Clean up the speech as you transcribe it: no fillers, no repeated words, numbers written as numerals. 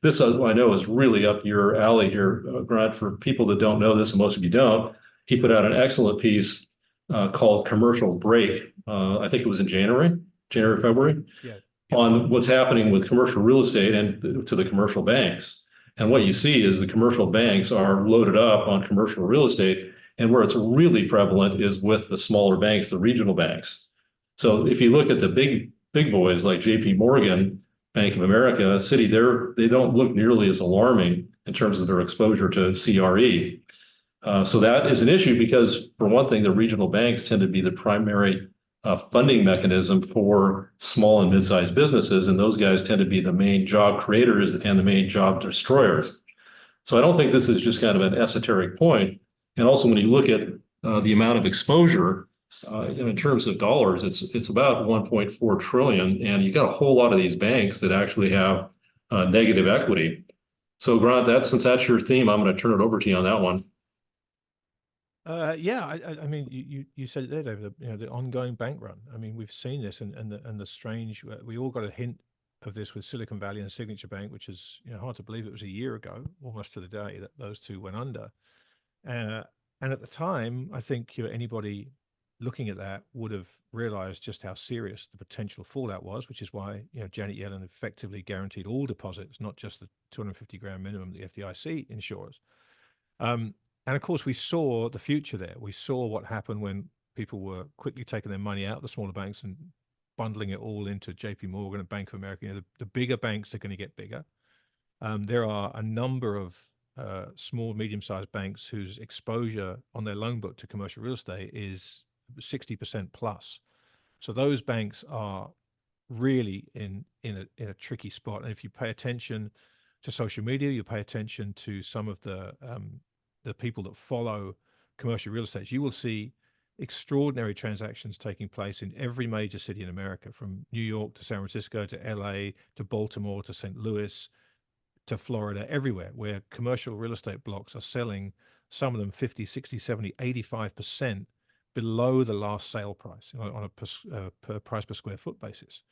this I know is really up your alley here, Grant. For people that don't know this, and most of you don't, he put out an excellent piece called "Commercial Break." I think it was in January, February, Yeah. Yep. on what's happening with commercial real estate and to the commercial banks. And what you see is the commercial banks are loaded up on commercial real estate, and where it's really prevalent is with the smaller banks, the regional banks. So if you look at the big boys like JP Morgan, Bank of America, Citi, they don't look nearly as alarming in terms of their exposure to CRE. So that is an issue because, for one thing, the regional banks tend to be the primary funding mechanism for small and mid-sized businesses, and those guys tend to be the main job creators and the main job destroyers. So I don't think this is just kind of an esoteric point. And also, when you look at the amount of exposure in terms of dollars, it's about 1.4 trillion, and you got a whole lot of these banks that actually have negative equity. So, Grant, since that's your theme, I'm going to turn it over to you on that one. Yeah, I mean, you said it there, David. The ongoing bank run. I mean, we've seen this, and the strange. We all got a hint of this with Silicon Valley and Signature Bank, which is hard to believe it was a year ago, almost to the day, that those two went under. Uh, and at the time, I think anybody looking at that would have realized just how serious the potential fallout was, which is why Janet Yellen effectively guaranteed all deposits, not just the 250 grand minimum the FDIC ensures. Um, and of course, we saw the future there. We saw what happened when people were quickly taking their money out of the smaller banks and bundling it all into JP Morgan and Bank of America. The bigger banks are going to get bigger. There are a number of small, medium-sized banks whose exposure on their loan book to commercial real estate is 60% plus. So those banks are really in a tricky spot. And if you pay attention to social media, you pay attention to some of the people that follow commercial real estate, you will see extraordinary transactions taking place in every major city in America, from New York to San Francisco to LA to Baltimore to St. Louis to Florida, everywhere, where commercial real estate blocks are selling, some of them 50, 60, 70, 85% below the last sale price, on a per price per square foot basis.